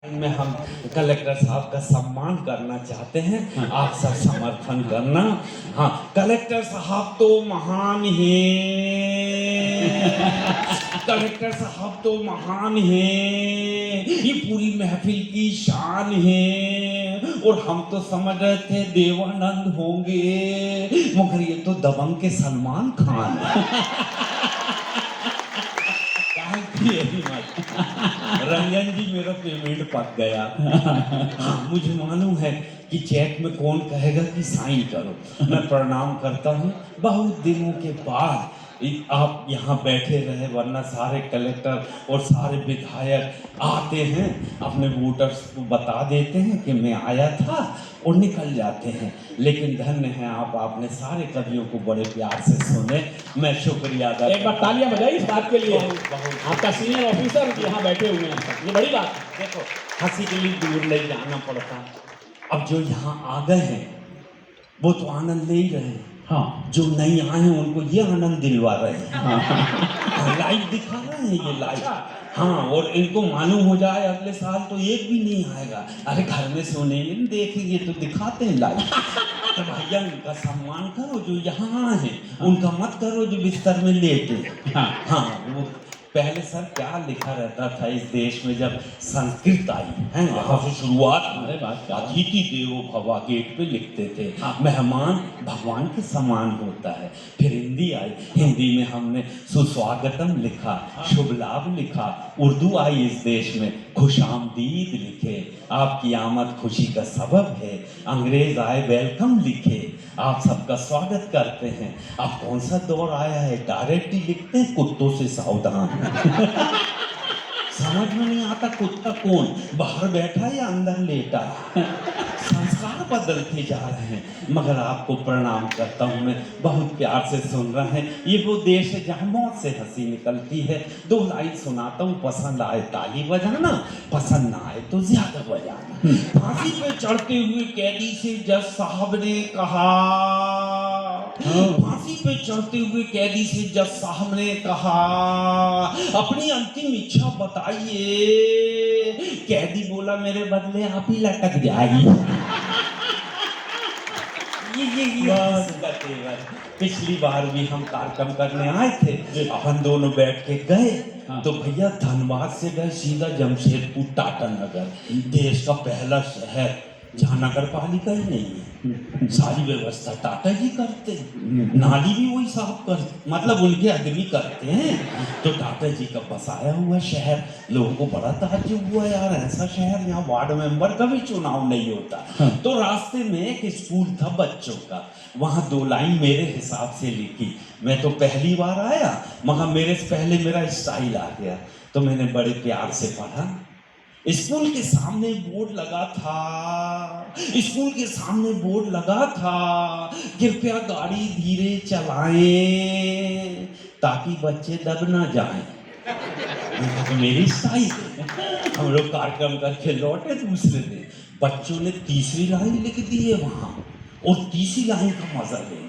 में हम कलेक्टर साहब का सम्मान करना चाहते हैं। आप सब समर्थन करना। हाँ, कलेक्टर साहब तो महान हैं। कलेक्टर साहब तो महान हैं, ये पूरी महफिल की शान है। और हम तो समझ रहे थे देवानंद होंगे, मगर ये तो दबंग के सलमान खान रंजन जी, मेरा पेमेंट पक गया। हाँ, मुझे मालूम है कि चेक में कौन कहेगा कि साइन करो। मैं प्रणाम करता हूँ। बहुत दिनों के बाद आप यहाँ बैठे रहे, वरना सारे कलेक्टर और सारे विधायक आते हैं, अपने वोटर्स को बता देते हैं कि मैं आया था और निकल जाते हैं। लेकिन धन्य है आप, आपने सारे कवियों को बड़े प्यार से सुने। मैं शुक्रिया अदा। एक बार तालियां बजाइए इस बात के लिए। आपका सीनियर ऑफिसर यहाँ बैठे हुए हैं, ये बड़ी बात है। देखो, हंसी के लिए दूर नहीं जाना पड़ता। अब जो यहाँ आ गए हैं वो तो आनंद ले ही रहे हैं। हाँ, जो नहीं आए हैं उनको ये आनंद दिलवा रहे हैं। लाइव दिखा रहे हैं ये लाइव। हाँ, और इनको मालूम हो जाए अगले साल तो एक भी नहीं आएगा। अरे घर में सुनेंगे देखेंगे तो दिखाते हैं लाइव। तो भैया उनका सम्मान करो जो यहाँ हैं, उनका मत करो जो बिस्तर में लेटे। हाँ, वो पहले सर क्या लिखा रहता था इस देश में जब संस्कृत आई है, यहाँ से शुरुआत। अरे बात, अतिथि देवो भव गेट पे लिखते थे। मेहमान भगवान के समान होता है। फिर हिंदी आई, हिंदी में हमने सुस्वागतम लिखा, शुभ लाभ लिखा। उर्दू आई इस देश में, खुशामदीद लिखे, आपकी आमद खुशी का सबब है। अंग्रेज आए, वेलकम लिखे, आप सबका स्वागत करते हैं। अब कौन सा दौर आया है, डायरेक्ट ही लिखते हैं, कुत्तों से सावधान। समझ में नहीं आता कुत्ता कौन, बाहर बैठा या अंदर लेटा। संस्कार बदलते जा रहे हैं। मगर आपको प्रणाम करता हूँ मैं, बहुत प्यार से सुन रहे हैं। ये वो देश है जहाँ मौत से हंसी निकलती है। दो लाइन सुनाता हूँ, पसंद आए ताली बजाना, पसंद ना आए तो ज्यादा बजाना। फांसी पे चढ़ते हुए कैदी से जज साहब ने कहा, फांसी पे चढ़ते हुए कैदी से जज साहब ने कहा, अपनी अंतिम इच्छा बताइए। कैदी बोला, मेरे बदले आप ही लटक जाइए। ये पिछली बार भी हम कार्यक्रम करने आए थे, अपन दोनों बैठ के गए। तो भैया धनबाद से गए सीधा जमशेदपुर टाटा नगर, देश का पहला शहर जहाँ नगर पालिका ही नहीं है। सारी व्यवस्था टाटा जी करते हैं, नाली भी वही साफ कर, मतलब उनके आदमी करते हैं। तो टाटा जी का बसाया हुआ शहर, लोगों को बड़ा ताज्जुब हुआ, यार ऐसा शहर, यहाँ वार्ड मेंबर का भी चुनाव नहीं होता। तो रास्ते में एक स्कूल था बच्चों का, वहाँ दो लाइन मेरे हिसाब से लिखी। मैं तो पहली बार आया, मगर मेरे से पहले मेरा स्टाइल आ गया, तो मैंने बड़े प्यार से पढ़ा। स्कूल के सामने बोर्ड लगा था, स्कूल के सामने बोर्ड लगा था, कृपया गाड़ी धीरे चलाएं ताकि बच्चे दब ना जाएं। तो मेरी स्टाइल है। हम लोग कार्यक्रम करके लौटे दूसरे दिन, बच्चों ने तीसरी लाइन लिख दी है वहां, और तीसरी लाइन का मजा लेना।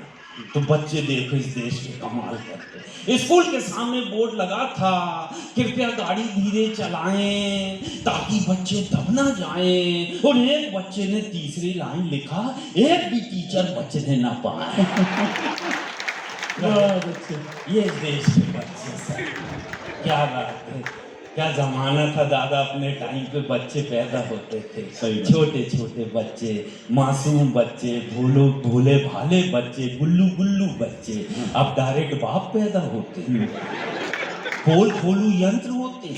तो बच्चे देखो इस देश के कमाल करते। स्कूल के सामने बोर्ड लगा था, कृपया गाड़ी धीरे चलाएं ताकि बच्चे दब ना जाएं, और एक बच्चे ने तीसरी लाइन लिखा, एक भी टीचर बचने ना पाए। ये देश के बच्चे सर, क्या बात है, क्या जमाना था दादा। अपने टाइम पे बच्चे पैदा होते थे, छोटे छोटे बच्चे, मासूम बच्चे, भोले भाले बच्चे, गुल्लू गुल्लू बच्चे। अब डायरेक्ट बाप पैदा होते, पोल खोलू यंत्र होते।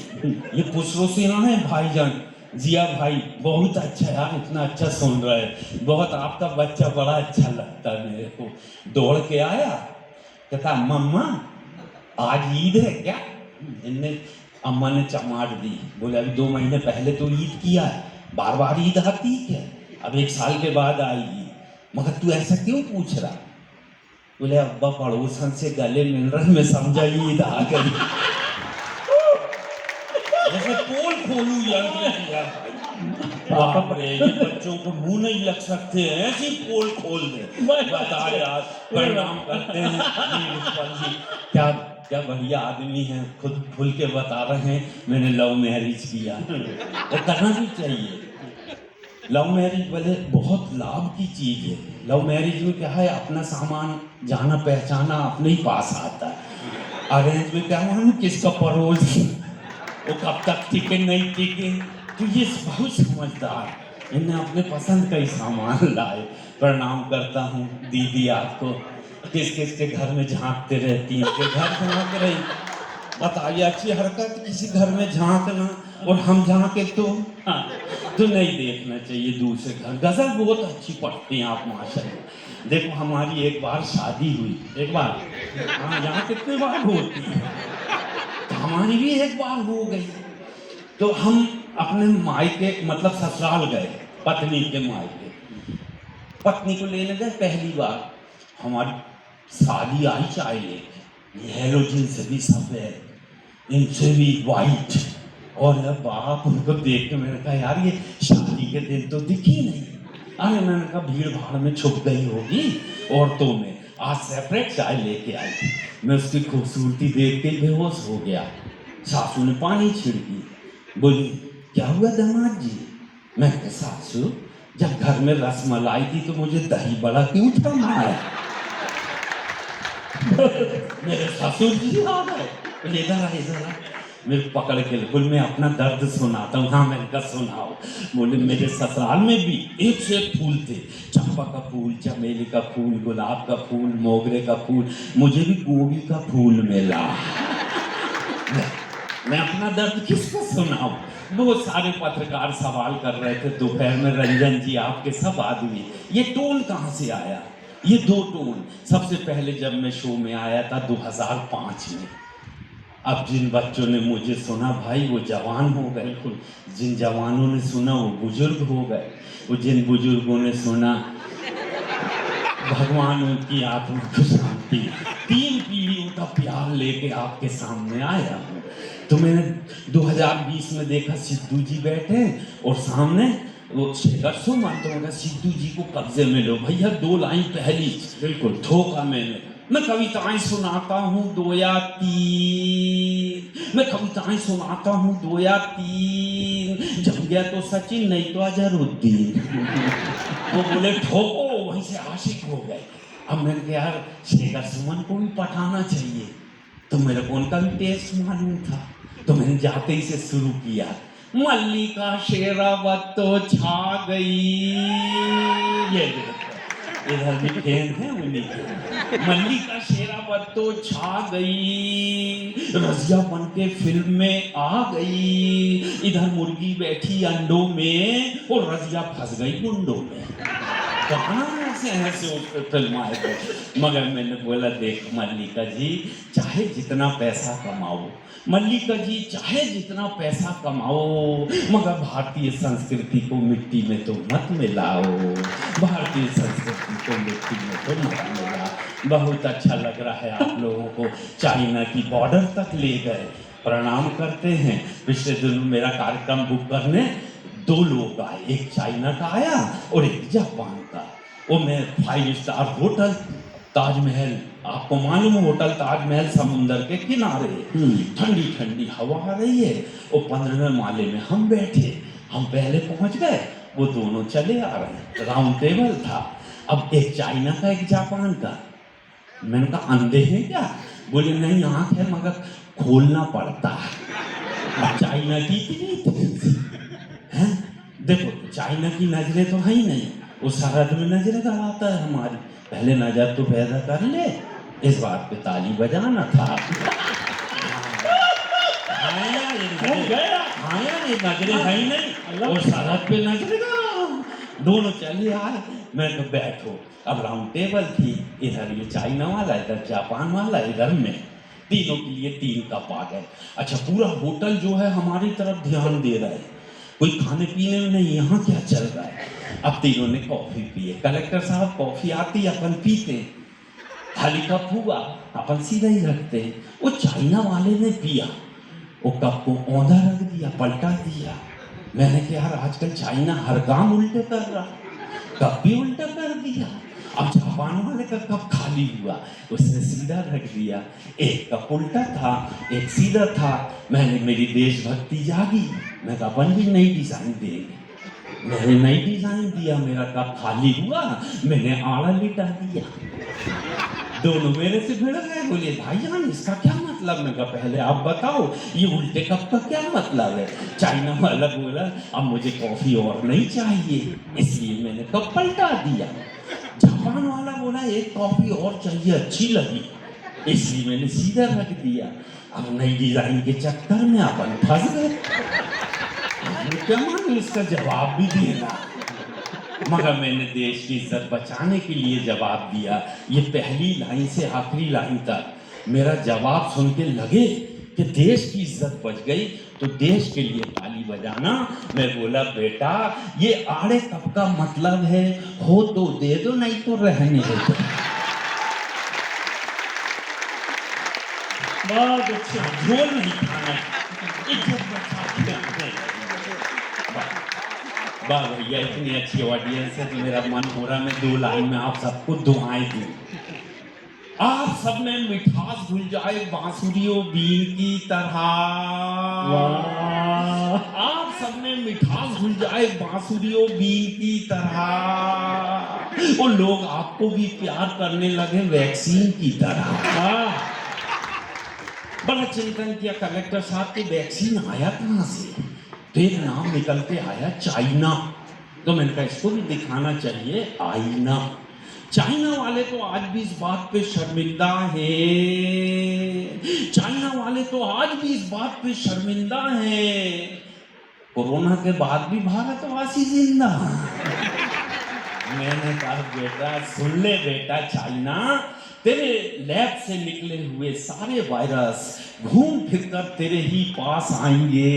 ये पुष्पों से यहाँ है भाईजान जिया भाई, बहुत अच्छा यार, इतना अच्छा सुन रहे हैं, बहुत आपका बच्चा बड़ा अच्छा लगता है मेरे को। दौड़ के आया, कहता मम्मा आज ईद है क्या? इनने अम्मा ने चमाट दी, बोले अभी 2 महीने पहले तो ईद किया है, बार बार ईद आती क्या? अब 1 साल के बाद आएगी, मगर तू ऐसा क्यों पूछ रहा? बोले अब्बा पड़ोसन से गले मिल रहे, मैं समझा ईद आ गई। जैसे पोल खोलू यंत्र किया भाई। बाप रे, ये बच्चों को मुंह नहीं लग सकते, ऐसी पोल खोल दे। बता यार, प्रणाम करते हैं। क्या क्या बढ़िया आदमी है, खुद खुल के बता रहे हैं मैंने लव मैरिज किया। और करना भी चाहिए। लव मैरिज वाले बहुत लाभ की चीज है। लव मैरिज में क्या है, अपना सामान जाना पहचाना अपने ही पास आता है। अरेंज में क्या मालूम किसका परोस, वो कब तक टिके नहीं टिके। तो ये बहुत समझदार, इन्हें अपने पसंद का ही सामान लाए। प्रणाम करता हूँ दीदी आपको। किस किस के घर में झांकते रहती हैं, के घर झांक रही, बताइए अच्छी हरकत, किसी घर में झांकना और हम झांके तो हाँ, तो नहीं देखना चाहिए दूसरे घर। गजल बहुत अच्छी पढ़ती हैं आप माशाल्लाह। देखो हमारी एक बार शादी हुई, एक बार, हाँ यहाँ कितने बार होती है, तो हमारी भी एक बार हो गई। तो हम अपने मायके मतलब ससुराल गए, पत्नी के मायके, पत्नी को लेने गए पहली बार। हमारी साली आई चाय लेके, हेलोजन से भी सफेद, इनसे भी वाइट, और बाप उनको देख के मैंने कहा यार ये शादी के दिन तो दिखी नहीं। अरे मैंने कहा भीड़ भाड़ में छुप गई होगी औरतों में, आज सेपरेट चाय लेके आई थी। मैं उसकी खूबसूरती देख के बेहोश हो गया। सासू ने पानी छिड़की, बोली क्या हुआ दामाद जी? मैं कहा सासू जब घर में रसमलाई थी तो मुझे दही बड़ा क्यों था है? मेरे ससुर जी आ गए, इधर आ इधर आ, मेरे पकड़ के बोले मैं अपना दर्द सुनाता हूँ। हाँ मैंने कहा सुनाओ। बोले मेरे ससुराल में भी एक से एक फूल थे, चंपा का फूल, चमेली का फूल, गुलाब का फूल, मोगरे का फूल, मुझे भी गोभी का फूल मिला। मैं अपना दर्द किसको सुनाऊं? बहुत सारे पत्रकार सवाल कर रहे थे दोपहर में, रंजन जी आपके सब आदमी, ये टोन कहाँ से आया? ये दो टोन, सबसे पहले जब मैं शो में आया था 2005 में। अब जिन बच्चों ने मुझे सुना भाई वो जवान हो गए, जिन जवानों ने सुना वो बुजुर्ग हो गए, वो जिन बुजुर्गों ने सुना भगवान उनकी आत्मा को शांति। 3 पीढ़ियों का प्यार लेके आपके सामने आया हूँ। तो मैंने 2020 में देखा सिद्धू जी बैठे और सामने वो शेखर सुमन, तो मैंने सिद्धू जी को कब्जे में लो भैया, 2 लाइन पहली बिल्कुल ठोका मैंने। मैं कविताएं सुनाता हूँ 2 या 3, मैं कविताएं सुनाता हूँ 2 या 3, जम गया तो सचिन नहीं तो अजहरुद्दीन। वो बोले ठोको, वहीं से आशिक हो गए। अब मैंने कहा यार शेखर सुमन को भी पठाना चाहिए, तो मेरे को उनका भी टेस्ट मालूम था, तो मैंने जाते ही से शुरू किया। मल्लिका शेरावत तो छा गई, ये इधर भी फैन है उन्हीं के। मल्लिका शेरावत तो छा गई, रजिया बन के फिल्म में आ गई, इधर मुर्गी बैठी अंडों में और रजिया फंस गई गुंडों में। कहाँ ऐसे उस फिल्म आए थे। मगर मैंने बोला देख मल्लिका जी चाहे जितना पैसा कमाओ, मल्लिका जी चाहे जितना पैसा कमाओ, मगर भारतीय संस्कृति को मिट्टी में तो मत मिलाओ, भारतीय संस्कृति को मिट्टी में तो मत मिलाओ। बहुत अच्छा लग रहा है आप लोगों को, चाइना की बॉर्डर तक ले गए, प्रणाम करते हैं। पिछले दिनों मेरा कार्यक्रम बुक करने 2 लोग आए, एक चाइना का आया और एक जापान का। वो मैं 5 स्टार होटल ताजमहल, आपको मालूम है होटल ताजमहल समुंदर के किनारे, ठंडी ठंडी हवा आ रही है, और 15वें माले में हम बैठे, हम पहले पहुंच गए, वो दोनों चले आ रहे, राउंड टेबल था। अब एक चाइना का एक जापान का। मैंने कहा अंधे हैं क्या? बोले नहीं आंख है मगर खोलना पड़ता है। चाइना की इतनी हैं, देखो चाइना की नजरें तो है ही नहीं, वो सरहद में नजरें गड़ाता है हमारी, पहले नजर तो पैदा कर ले, इस बात पे ताली बजाना था। ये नजरें है ही नहीं, और सरहद पे नजरें गड़ा, दोनों चले आए। मैं तो बैठो, अब राउंड टेबल थी, इधर ये चाइना वाला, इधर जापान वाला, इधर में, तीनों के लिए 3 कप आ गए। अच्छा पूरा होटल जो है हमारी तरफ ध्यान दे रहा है, कोई खाने पीने में नहीं, यहाँ क्या चल रहा है। अब तीनों ने कॉफी पिए, कलेक्टर साहब कॉफी आती अपन पीते, खाली कप हुआ अपन सीधा ही रखते हैं। वो चाइना वाले ने पिया, वो कप को औंधा रख दिया, पलटा दिया। मैंने कहा यार आजकल चाइना हर काम उल्टे कर रहा, कप भी उल्टा कर दिया। अब जापान वाले का कप खाली हुआ, उसने सीधा रख दिया। एक कप उल्टा था, एक सीधा था। मैंने, मेरी देशभक्ति जागी। मैं कहा अपन भी नई डिजाइन देंगे। मैंने नई डिजाइन दिया, मेरा कप खाली हुआ, मैंने आड़ा लिटा दिया। दोनों मेरे से भिड़ गए, बोले भाईजान इसका क्या मतलब? मैं कहा पहले आप बताओ ये उल्टे कप का क्या मतलब है? चाइना वाला बोला अब मुझे कॉफी और नहीं चाहिए, इसलिए मैंने कप पलटा दिया। जापान वाला बोला एक कॉफी और चाहिए, अच्छी लगी, इसलिए मैंने सीधा रख दिया। अब नई डिजाइन के चक्कर में अपन फंस गए। क्या मालूम इसका जवाब भी देना, मगर मैंने देश की इज्जत बचाने के लिए जवाब दिया। ये पहली लाइन से आखिरी लाइन तक मेरा जवाब सुन के लगे कि देश की इज्जत बच गई तो देश के लिए ताली बजाना। मैं बोला बेटा ये आड़े कप का मतलब है हो तो दे दो, नहीं तो रहने दो। बहुत अच्छा। झोल नहीं खाना, इज्जत बचा के वाह भैया, इतनी अच्छी ऑडियंस है तो मेरा मन हो रहा मैं 2 लाइन में आप सबको दुआएं दूं। आप सब में मिठास घुल जाए बांसुरियों बीन की तरह। आप सब में मिठास घुल जाए बांसुरियों बीन की तरह। वो लोग आपको भी प्यार करने लगे वैक्सीन की तरह। बड़ा चिंतन किया कलेक्टर साहब की वैक्सीन आया कहां से? तो एक नाम निकल के आया चाइना। तो मैंने कहा इसको भी दिखाना चाहिए आईना। चाइना वाले तो आज भी इस बात पे शर्मिंदा हैं। चाइना वाले तो आज भी इस बात पे शर्मिंदा हैं। कोरोना के बाद भी भारतवासी जिंदा। मैंने कहा बेटा सुन ले बेटा, चाइना तेरे लैब से निकले हुए सारे वायरस घूम फिरकर तेरे ही पास आएंगे।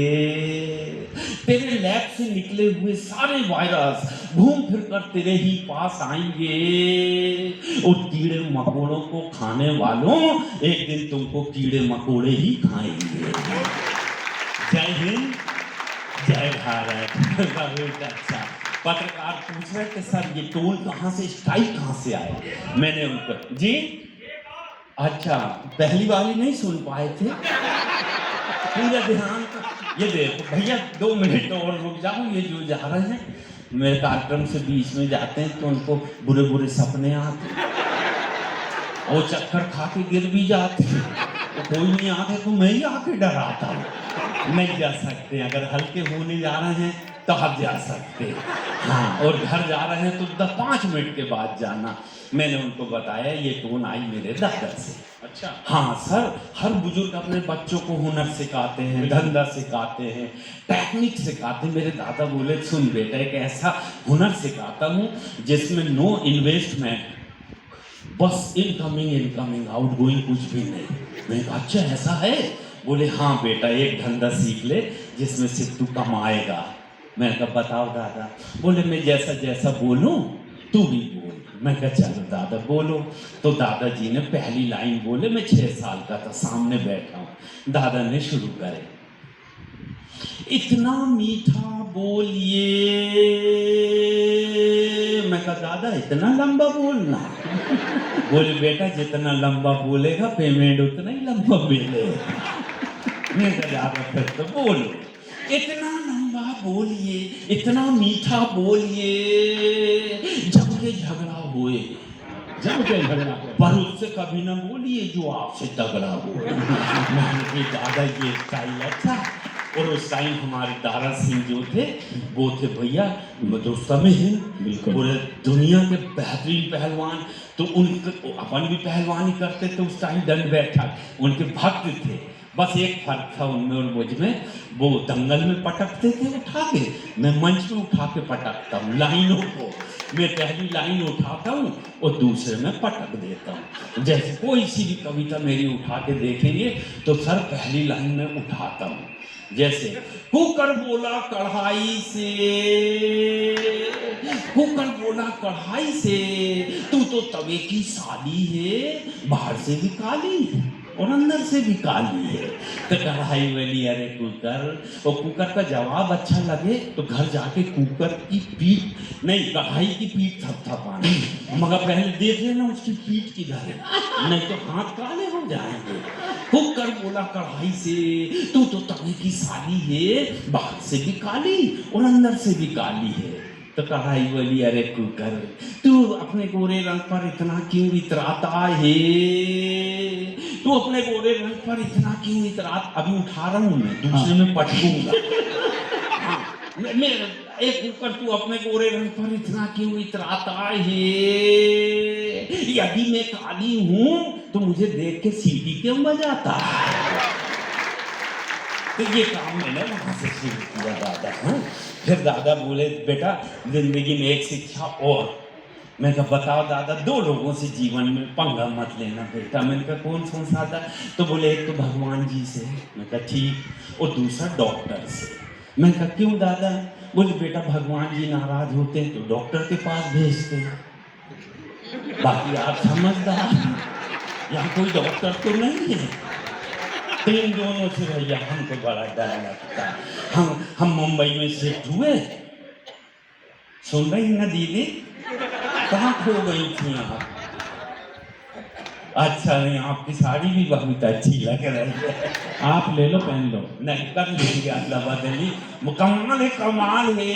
तेरे लैब से निकले हुए सारे वायरस घूम फिरकर तेरे ही पास आएंगे। और कीड़े मकोड़ों को खाने वालों एक दिन तुमको कीड़े मकोड़े ही खाएंगे। जय हिंद, जय भारत। बहुत अच्छा। पत्रकार पूछ रहे थे सर ये टोन कहाँ से, स्टाइल कहाँ से आया? मैंने उनको जी अच्छा पहली वाली नहीं सुन पाए थे, पूरा ध्यान। ये देखो भैया 2 मिनट और रुक जाओ, ये जो जा रहे हैं मेरे कार्यक्रम से बीच में जाते हैं तो उनको बुरे बुरे सपने आते और चक्कर खा के गिर भी जाते हैं। तो कोई नहीं आते तो मैं ही आके डराता हूँ। नहीं जा सकते, अगर हल्के होने जा रहे हैं तो आप जा सकते, हाँ, और घर जा रहे हैं तो 5 मिनट के बाद जाना। मैंने उनको बताया ये टोन आई मेरे दादा से। अच्छा हाँ सर, हर बुजुर्ग अपने बच्चों को हुनर सिखाते हैं, धंधा सिखाते हैं, टेक्निक सिखाते हैं। मेरे दादा बोले सुन बेटा एक ऐसा हुनर सिखाता हूँ जिसमें नो इन्वेस्टमेंट, बस इनकमिंग आउट गोइंग कुछ भी नहीं। मैंने कहा अच्छा ऐसा है? बोले हाँ बेटा एक धंधा सीख ले जिसमें से तू कमाएगा। मैंने कहा बताओ दादा। बोले मैं जैसा जैसा बोलूं तू भी बोल। मैं कहा चलो दादा बोलो। तो दादाजी ने पहली लाइन बोले, मैं 6 साल का था, सामने बैठा हूं। दादा ने शुरू करे, इतना मीठा बोलिए। मैं कहा दादा इतना लंबा बोलना? बोले बेटा जितना लंबा बोलेगा पेमेंट उतना ही लंबा मिलेगा। मैं कहा दादा फिर तो बोलो, इतना लंबा बोलिए, इतना मीठा बोलिए, जब के झगड़ा हुए, जब के झगड़ा हो पर उससे कभी ना बोलिए जो आपसे तगड़ा हो। मैंने कहा दादा ये स्टाइल अच्छा। और उस टाइम हमारे दारा सिंह जो थे वो थे भैया दोस्तम हिंद, बिल्कुल पूरे दुनिया के बेहतरीन पहलवान। तो उनके अपन भी पहलवानी करते थे उस टाइम, दंड बैठक, उनके भक्त थे। बस एक फर्क था उनमें और मुझ में, वो दंगल में पटकते थे उठा के, मैं मंच पे उठा के पटकता हूँ लाइनों को। मैं पहली लाइन उठाता हूँ और दूसरे में पटक देता हूँ। जैसे कोई सी भी कविता मेरी उठा के देखेंगे तो सर पहली लाइन में उठाता हूँ। जैसे कुकर बोला कढ़ाई से, कुकर बोला कढ़ाई से, तू तो तवे की साली है बाहर से भी काली। और अंदर से भी काली है। तो कढ़ाई वाली अरे कुकर, और कुकर का जवाब अच्छा लगे तो घर जाके कुकर की पीठ नहीं कढ़ाई की पीठ थपथपाना, मगर पहले देख लेना उसकी पीठ किधर है, नहीं तो हाथ काले हो जाएंगे। कुकर बोला कढ़ाई से, तू तो तवे की साली है, बाहर से भी काली और अंदर से भी काली है। तो कढ़ाई बोली अरे कुकर, तू अपने गोरे रंग पर इतना क्यों इतराता है, तू अपने गोरे रंग पर इतना क्यों इतराता, अभी उठा रहा हूं मैं, दूसरे में पटकूंगा। हाँ, मैं एक कुकर, तू अपने गोरे रंग पर इतना क्यों इतराता है, यदि मैं काली हूं तो मुझे देख के सीटी क्यों बजाता है। तो ये काम मैंने वहां से शुरू किया दादा। हाँ, फिर दादा बोले बेटा जिंदगी में एक शिक्षा और। मैं कहा बताओ दादा, दो लोगों से जीवन में पंगा मत लेना बेटा। मैंने कहा कौन सा था, तो बोले एक तो भगवान जी से, मैं कहा ठीक, और दूसरा डॉक्टर से। मैं कहा क्यों दादा, बोले बेटा भगवान जी नाराज होते हैं तो डॉक्टर के पास भेजते हैं, बाकी आप समझदार, यहाँ कोई डॉक्टर तो नहीं है। तो इन दोनों से भैया हमको बड़ा डर लगता है। हम मुंबई में शिफ्ट हुए, सुन रही ना दीदी, कहाँ खो गई थी आप? अच्छा नहीं, आपकी साड़ी भी बहुत अच्छी लग रही है, आप ले लो पहन लो। नहीं कर लेंगे अदला बदली। कमाल है कमाल है,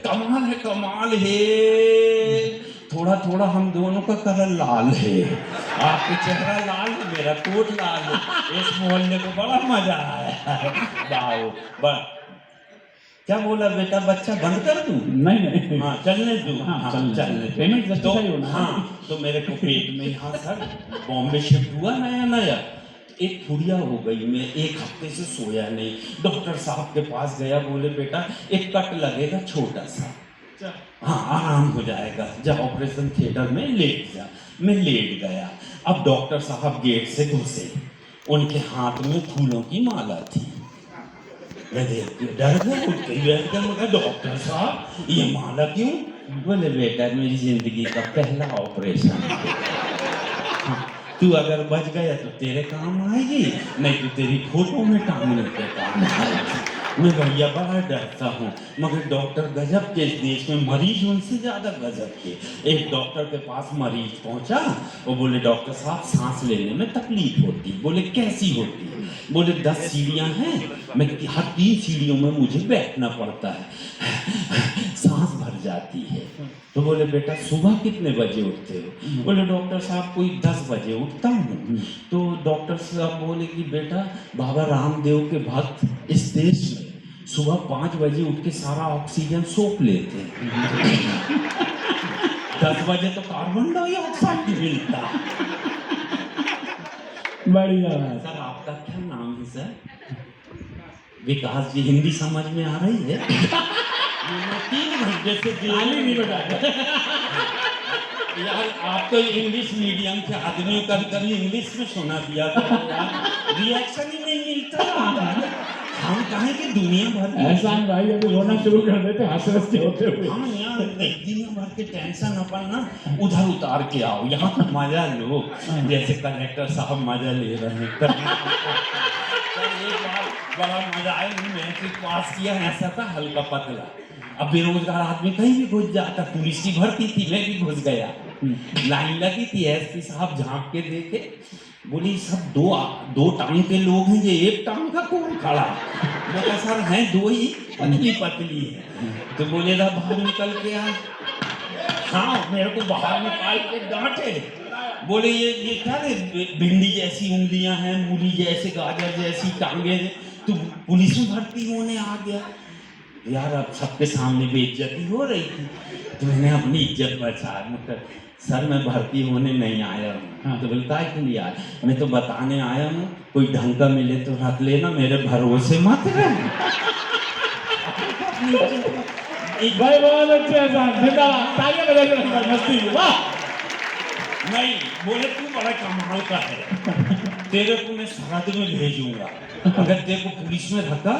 कमाल है कमाल है। थोड़ा थोड़ा हम दोनों का कलर लाल है, आपका चेहरा लाल है, मेरा कोट लाल है। इस मोहल्ले को बड़ा मजा आया। क्या बोला बेटा, बच्चा बंद कर दूं? नहीं नहीं, हाँ चलने दो, हाँ, चलने पेमेंट तो जस्टिफाई होना। हाँ, तो मेरे को पेट में यहाँ सर बॉम्बे शिफ्ट हुआ नया, एक फुड़िया हो गई, मैं एक हफ्ते से सोया नहीं। डॉक्टर साहब के पास गया, बोले बेटा एक कट लगेगा छोटा सा, हाँ आराम हो जाएगा, जब ऑपरेशन थिएटर में लेट जा। मैं लेट गया। अब डॉक्टर साहब गेट से घुसे, उनके हाथ में फूलों की माला थी। मैं देख के डर गया, उठ के बैठ गया। मैं डॉक्टर साहब ये माला क्यों? बोले बेटा मेरी जिंदगी का पहला ऑपरेशन, हाँ, तू अगर बच गया तो तेरे काम आएगी, नहीं तो तेरी फोटो में टांगने के काम आएगी। मैं भैया बड़ा डरता हूँ, मगर डॉक्टर गजब के, इस देश में मरीज उनसे ज्यादा गजब के। एक डॉक्टर के पास मरीज पहुंचा, वो बोले डॉक्टर साहब सांस लेने में तकलीफ होती। बोले कैसी होती? बोले 10 सीढ़ियां हैं, मैं हर 3 सीढ़ियों में मुझे बैठना पड़ता है, सांस भर जाती है। तो बोले बेटा सुबह कितने बजे उठते हो? बोले डॉक्टर साहब कोई 10 बजे उठता हूँ। तो डॉक्टर साहब बोले कि बेटा बाबा रामदेव के भक्त इस देश में सुबह 5 बजे उठ के सारा ऑक्सीजन सोख लेते हैं, 10 बजे तो कार्बन डाइऑक्साइड मिलता। बढ़िया सर आपका क्या नाम है सर? विकास जी। हिंदी समझ में आ रही है? 3 घंटे से गाली नहीं बजा यार, आप तो इंग्लिश मीडियम के आदमी, कभी इंग्लिश में सुना दिया करो यार, रिएक्शन ही नहीं मिलता। हम कहें कि दुनिया भर एहसान भाई अभी रोना शुरू कर देते हंस के होते हुए। हम यहाँ दुनिया भर के टेंशन अपन ना उधर उतार के आओ, यहाँ का मजा लो, जैसे कलेक्टर साहब मजा ले रहे हैं। एक बार बड़ा मजा आया, मैट्रिक पास किया, ऐसा था हल्का पतला। अब बेरोजगार आदमी कहीं भी घुस जाता, पुलिस की भर्ती थी, मैं भी घुस गया। लाइन लगी थी, एसपी साहब झांक के देखे, बोली सब दो टांग के लोग हैं, ये एक टांग का कौन खड़ा? मैं कहा सर हैं 2 ही, पतली पतली है। तो बोले ना बाहर निकल के आ। हाँ, मेरे को बाहर निकाल के डांटे, बोले ये क्या रे, भिंडी जैसी उंगलियां हैं, मूली जैसे, गाजर जैसी टांगे, तो पुलिस में भर्ती होने आ गया। यार अब सबके सामने बेइज्जती हो रही थी, तो मैंने अपनी इज्जत बचा। मतलब सर मैं भर्ती होने नहीं आया हूँ। हाँ, तो बोलता है क्यों यार? मैं तो बताने आया हूँ, कोई ढंग का मिले तो रख लेना, मेरे भरोसे मत रहना। भाई बहुत अच्छे एहसान, जिंदाबाद, तालियां बजाइए, मस्ती, वाह। नहीं बोले तू बड़ा कमाल का है, तेरे को मैं सरहद में भेजूंगा, अगर तेरे को पुलिस में रखा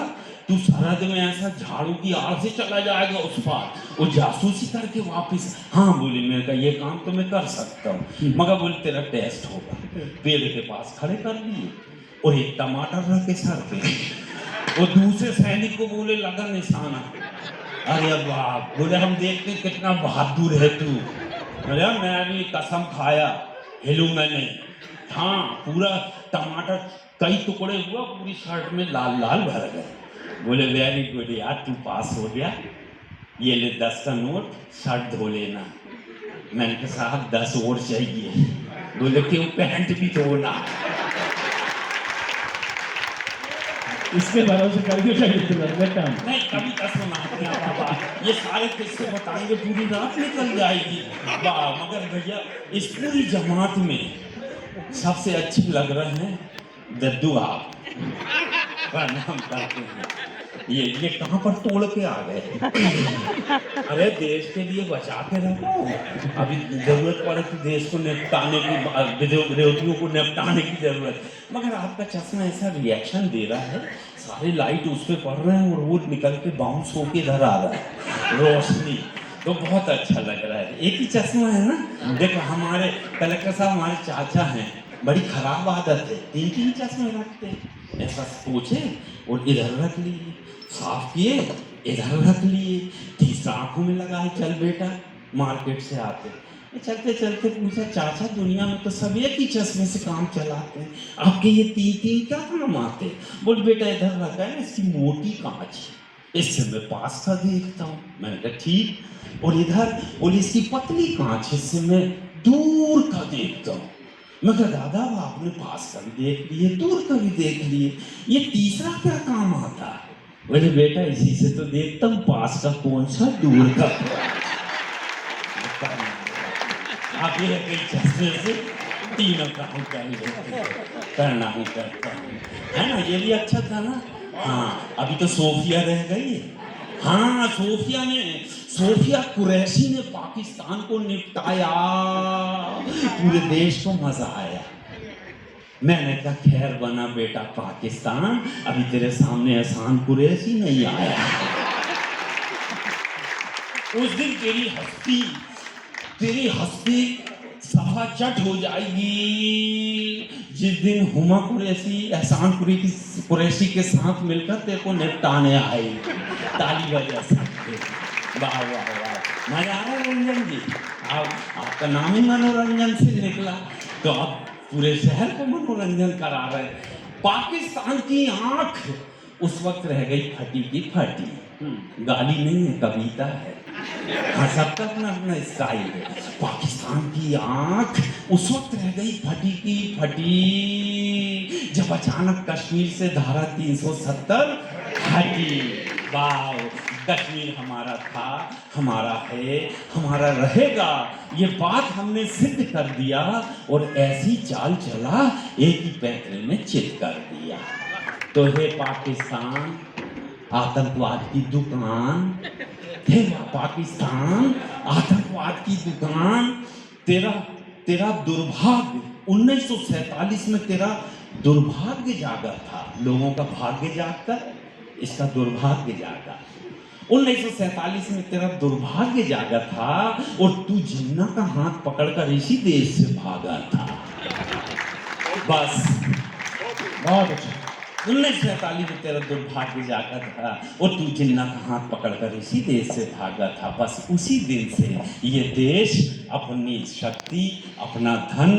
तू सरहद में ऐसा झाड़ू की आड़ से चला जाएगा उस पार, वो जासूसी करके वापस। हाँ बोले, मैंने कहा ये काम तो मैं कर सकता हूँ, मगर बोले तेरा टेस्ट होगा। पेड़ के पास खड़े कर दिए और एक टमाटर रख के सर पे, वो दूसरे सैनिक को बोले लगा निशाना। अरे बाप, बोले हम देखते कितना बहादुर है तू। अरे मैं भी कसम खाया, हिलूंगा नहीं। हाँ, पूरा टमाटर कई टुकड़े हुआ, पूरी शर्ट में लाल लाल भर गए। बोले वेरी गुड यार, तू पास हो गया, ये ले 10 का नोट, शर्ट धो लेना। मैंने कहा साहब 10 और चाहिए। बोले क्यों, पैंट भी धोना। इसके भरोसे करके बेटा नहीं, कभी का सुनाते हैं बाबा, ये सारे किस्से बताएंगे पूरी रात निकल जाएगी। मगर भैया इस पूरी जमात में सबसे अच्छे लग रहे हैं दद्दू आप, प्रणाम करते हैं। ये कहाँ पर तोड़ के आ गए। अरे देश के लिए बचा के रखो, अभी जरूरत पड़े तो देश को निपटाने की, विरोधियों को निपटाने की जरूरत। मगर आपका चश्मा ऐसा रिएक्शन दे रहा है, सारे लाइट उस पर पड़ रहे हैं और वो निकल के बाउंस होके इधर आ रहा है, रोशनी तो बहुत अच्छा लग रहा है। एक ही चश्मा है ना। देखो हमारे कलेक्टर साहब, हमारे चाचा हैं, बड़ी खराब आदत है, 3 चश्मे रखते हैं। ऐसा सोचे और इधर रख लिए, साफ किए इधर रख लिए, तीसरा आंखों में लगाए, चल बेटा मार्केट से आते। चलते चलते पूछा, चाचा दुनिया में तो सब एक ही चश्मे से काम चलाते हैं, आपके ये 3 क्या काम आते? बोल बेटा इधर रखा है, इसकी मोटी कांच, इससे मैं पास का देखता हूँ। मैंने कहा ठीक। और इधर बोली इसकी पतली कांच, इससे मैं दूर का देखता हूँ। मैं कहा दादा आपने पास का भी देख लिए, दूर का भी देख लिए, ये तीसरा क्या काम आता? बोले बेटा इसी से तो देखता हूँ पास का कौन सा, दूर का। आप ये कई चश्मे से तीनों काम कर लेते, करना ही करता हूँ, है ना। ये भी अच्छा था ना। हाँ, अभी तो सोफिया रह गई। हाँ, सोफिया कुरैशी ने पाकिस्तान को निपटाया, पूरे देश को मजा आया। मैंने कहा खैर बना बेटा पाकिस्तान, अभी तेरे सामने एहसान कुरैशी नहीं आया। उस दिन तेरी हस्ती सफा चट हो जाएगी, जिस दिन हुमा कुरैशी एहसान कुरैशी के साथ मिलकर तेरे को निपटाने आएगी। ताली बजा सकते, वाह वाह वाह, मजा आ रहा है रंजन जी। आपका नाम ही मनोरंजन से निकला, तो आप पूरे शहर को मनोरंजन करा रहे। पाकिस्तान की आंख उस वक्त रह गई फटी की फटी। गाली नहीं है, कविता है। हाँ, सबका अपना अपना स्टाइल है। पाकिस्तान की आंख उस वक्त रह गई फटी की फटी जब अचानक कश्मीर से धारा 370 हटी। वाह, कश्मीर हमारा था, हमारा है, हमारा रहेगा, ये बात हमने सिद्ध कर दिया और ऐसी चाल चला, एक ही पैंतरे में चित कर दिया। तो हे पाकिस्तान, आतंकवाद की दुकान, हे पाकिस्तान, आतंकवाद की दुकान, तेरा दुर्भाग्य 1947 में तेरा दुर्भाग्य जागा था। लोगों का भाग्य जागता, इसका दुर्भाग्य जागा। 1947 में तेरा दुर्भाग्य जागा था और तू जिन्ना का हाथ पकड़कर इसी देश से भागा था। बस, बहुत अच्छा। 1947 में तेरा दुर्भाग्य जागा था और तू जिन्ना का हाथ पकड़कर इसी देश से भागा था। बस उसी दिन से ये देश अपनी शक्ति, अपना धन